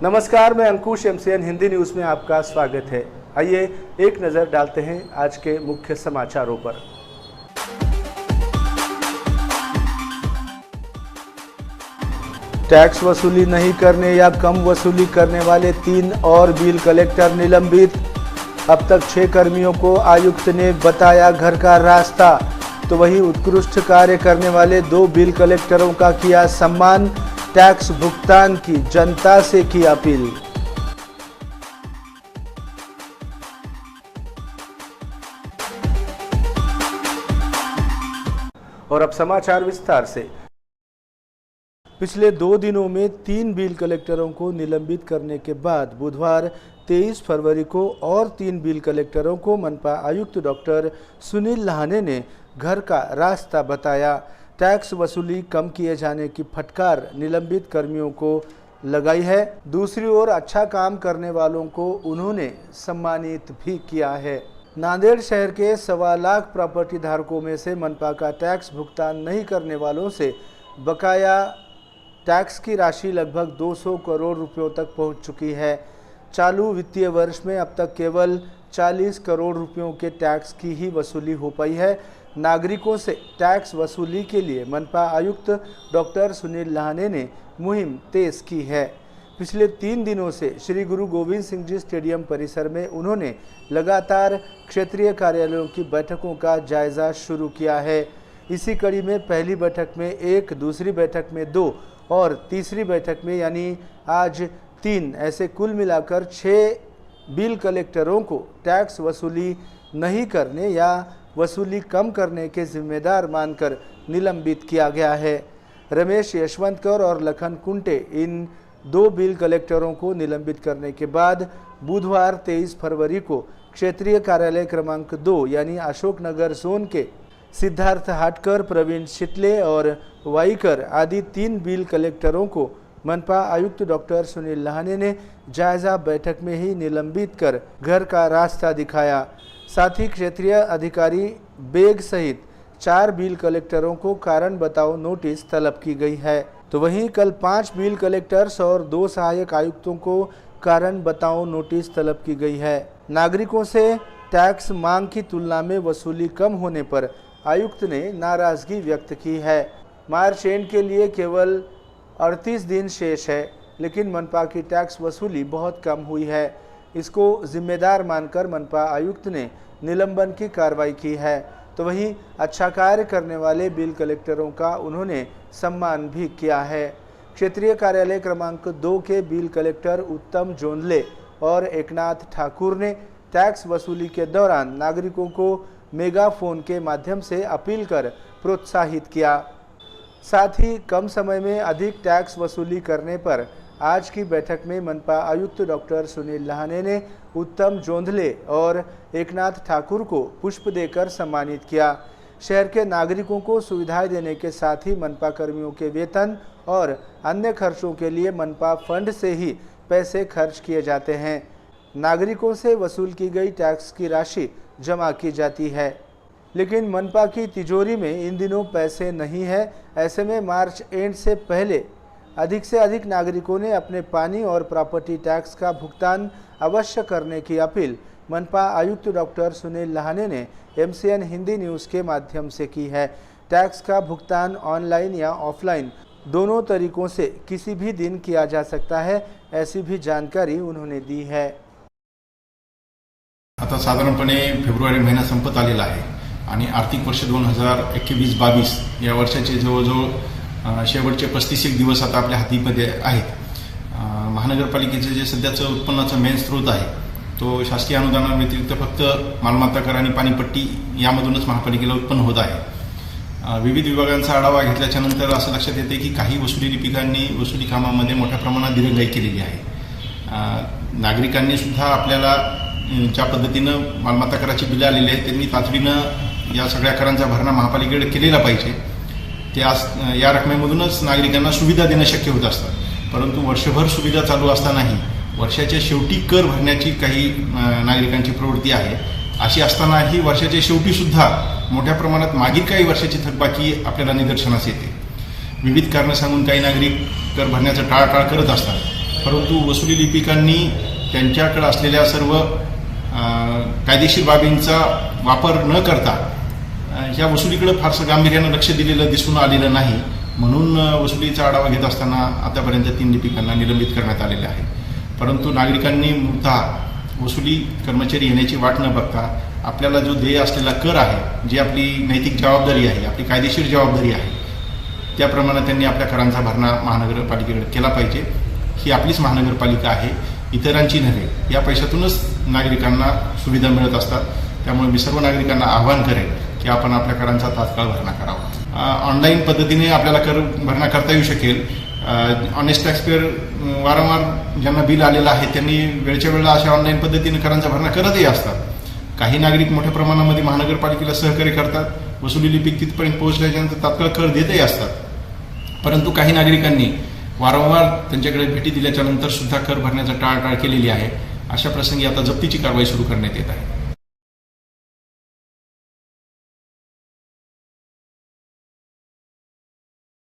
नमस्कार, मैं अंकुश MCN Hindi news में आपका स्वागत है। आइए एक नज़र डालते हैं आज के मुख्य समाचारों पर। टैक्स वसूली नहीं करने या कम वसूली करने वाले 3 और बिल कलेक्टर निलंबित। अब तक 6 कर्मियों को आयुक्त ने बताया घर का रास्ता। तो वहीं उत्कृष्ट कार्य करने वाले 2 बिल कलेक्टरों का किया सम्मान। टैक्स भुगतान की जनता से की अपील। और अब समाचार विस्तार से। पिछले 2 दिनों में 3 बिल कलेक्टरों को निलंबित करने के बाद बुधवार 23 फरवरी को और 3 बिल कलेक्टरों को मनपा आयुक्त डॉक्टर सुनील लाहने ने घर का रास्ता बताया। टैक्स वसूली कम किए जाने की फटकार निलंबित कर्मियों को लगाई है। दूसरी ओर अच्छा काम करने वालों को उन्होंने सम्मानित भी किया है। नांदेड़ शहर के 1.25 लाख प्रॉपर्टी धारकों में से मनपा का टैक्स भुगतान नहीं करने वालों से बकाया टैक्स की राशि लगभग 200 करोड़ रुपयों तक पहुंच चुकी है। चालू वित्तीय वर्ष में अब तक केवल 40 करोड़ रुपयों के टैक्स की ही वसूली हो पाई है। नागरिकों से टैक्स वसूली के लिए मनपा आयुक्त डॉक्टर सुनील लाहने ने मुहिम तेज की है। पिछले 3 दिनों से श्री गुरु गोविंद सिंह जी स्टेडियम परिसर में उन्होंने लगातार क्षेत्रीय कार्यालयों की बैठकों का जायजा शुरू किया है। इसी कड़ी में पहली बैठक में 1, दूसरी बैठक में 2 और तीसरी बैठक में यानी आज 3 ऐसे कुल मिलाकर 6 बिल कलेक्टरों को टैक्स वसूली नहीं करने या वसूली कम करने के जिम्मेदार मानकर निलंबित किया गया है। रमेश यशवंतकर और लखन कुंटे इन 2 बिल कलेक्टरों को निलंबित करने के बाद बुधवार 23 फरवरी को क्षेत्रीय कार्यालय क्रमांक 2 यानी अशोकनगर जोन के सिद्धार्थ हाटकर, प्रवीण शितले और वाईकर आदि 3 बिल कलेक्टरों को मनपा आयुक्त डॉक्टर सुनील लाहने ने जायजा बैठक में ही निलंबित कर घर का रास्ता दिखाया। साथ ही क्षेत्रीय अधिकारी बेग सहित 4 बिल कलेक्टरों को कारण बताओ नोटिस तलब की गई है। तो वहीं कल 5 बिल कलेक्टर्स और 2 सहायक आयुक्तों को कारण बताओ नोटिस तलब की गई है। नागरिकों से टैक्स मांग की तुलना में वसूली कम होने पर आयुक्त ने नाराजगी व्यक्त की है। मार्च एंड के लिए केवल 38 दिन शेष है, लेकिन मनपा की टैक्स वसूली बहुत कम हुई है। इसको जिम्मेदार मानकर मनपा आयुक्त ने निलंबन की कार्रवाई की है। तो वहीं अच्छा कार्य करने वाले बिल कलेक्टरों का उन्होंने सम्मान भी किया है। क्षेत्रीय कार्यालय क्रमांक 2 के बिल कलेक्टर उत्तम जोंधले और एकनाथ ठाकुर ने टैक्स वसूली के दौरान नागरिकों को मेगाफोन के माध्यम से अपील कर प्रोत्साहित किया। साथ ही कम समय में अधिक टैक्स वसूली करने पर आज की बैठक में मनपा आयुक्त डॉक्टर सुनील लाहने ने उत्तम जोंधले और एकनाथ ठाकुर को पुष्प देकर सम्मानित किया। शहर के नागरिकों को सुविधाएं देने के साथ ही मनपा कर्मियों के वेतन और अन्य खर्चों के लिए मनपा फंड से ही पैसे खर्च किए जाते हैं। नागरिकों से वसूल की गई टैक्स की राशि जमा की जाती है, लेकिन मनपा की तिजोरी में इन दिनों पैसे नहीं है। ऐसे में मार्च एंड से पहले अधिक से अधिक नागरिकों ने अपने पानी और प्रॉपर्टी टैक्स का भुगतान अवश्य करने की अपील मनपा आयुक्त डॉक्टर सुनील लाहने ने MCN हिंदी न्यूज़ के माध्यम से की है। टैक्स का भुगतान ऑनलाइन या ऑफलाइन दोनों तरीकों से किसी भी दिन किया जा सकता है, ऐसी भी जानकारी उन्होंने दी है। आता साधारणपणे फेब्रुवारी महिना संपत आलेला आहे आणि आर्थिक वर्ष 2021-22 या वर्षाचे जवळजवळ शेवटचे 35 दिवस आता आपल्या हातीमध्ये आहेत। महानगरपालिकेचे जे सध्याचं उत्पन्नाचा मेन स्रोत आहे तो शासकीय अनुदानाव्यतिरिक्त फक्त मालमत्ता कर आणि पाणीपट्टी यामधूनच महापालिकेला उत्पन्न होत आहे। विविध विभागांचा आढावा घेतल्याच्या नंतर असं लक्षात येते की काही वसुली लिपिकांनी वसुली कामामध्ये मोठ्या प्रमाणात दिरंगाई केलेली आहे। नागरिकांनी सुद्धा आपल्याला ज्या पद्धतीनं मालमत्ता कराची बिलं आलेली आहेत त्यांनी तातडीनं या सगळ्या करांचा भरणा महापालिकेकडे केलेला पाहिजे। ते या रकमेमधूनच नागरिकांना सुविधा देणं शक्य होत असतं, परंतु वर्षभर सुविधा चालू असतानाही वर्षाच्या शेवटी कर भरण्याची काही नागरिकांची प्रवृत्ती आहे। अशी असतानाही वर्षाच्या शेवटी सुद्धा मोठ्या प्रमाणात मागील काही वर्षाची थकबाकी आपल्याला निदर्शनास येते। विविध कारणं सांगून काही नागरिक कर भरण्याचा टाळाटाळ करत असतात। परंतु वसुली लिपिकांनी त्यांच्याकडे असलेल्या सर्व कायदेशीर बाबींचा वापर न करता ह्या वसुलीकडे फारसं गांभीर्यानं लक्ष दिलेलं दिसून आलेलं नाही. म्हणून वसुलीचा आढावा घेत असताना आतापर्यंत 3 लिपिकांना निलंबित करण्यात आलेले आहे. परंतु नागरिकांनी मूलतः वसुली कर्मचारी येण्याची वाट न बघता आपल्याला जो देय असलेला कर आहे, जी आपली नैतिक जबाबदारी आहे, आपली कायदेशीर जबाबदारी आहे, त्याप्रमाणे त्यांनी आपल्या करांचा भरणा महानगरपालिकेकडे केला पाहिजे. ही आपलीच महानगरपालिका आहे, इतरांची नव्हे. या पैशातूनच नागरिकांना सुविधा मिळत असतात. त्यामुळे मी सर्व नागरिकांना आवाहन करेन की आपण आपल्या करांचा तात्काळ भरणा करावा. ऑनलाईन पद्धतीने आपल्याला कर भरणा करता येऊ शकेल. ऑनेस्ट टॅक्सपेअर वारंवार ज्यांना बिल आलेलं आहे त्यांनी वेळच्या वेळेला अशा ऑनलाईन पद्धतीने करांचा भरणा करतही असतात. काही नागरिक मोठ्या प्रमाणामध्ये महानगरपालिकेला सहकार्य करतात. वसुली लिपिक तिथपर्यंत पोहोचल्याच्यानंतर तात्काळ कर देतही असतात. परंतु काही नागरिकांनी वारंवार त्यांच्याकडे भेटी दिल्याच्या नंतर सुद्धा कर भरण्याचा टाळाटाळ केलेली आहे. अशा प्रसंगी आता जप्तीची कारवाई सुरू करण्यात येत आहे.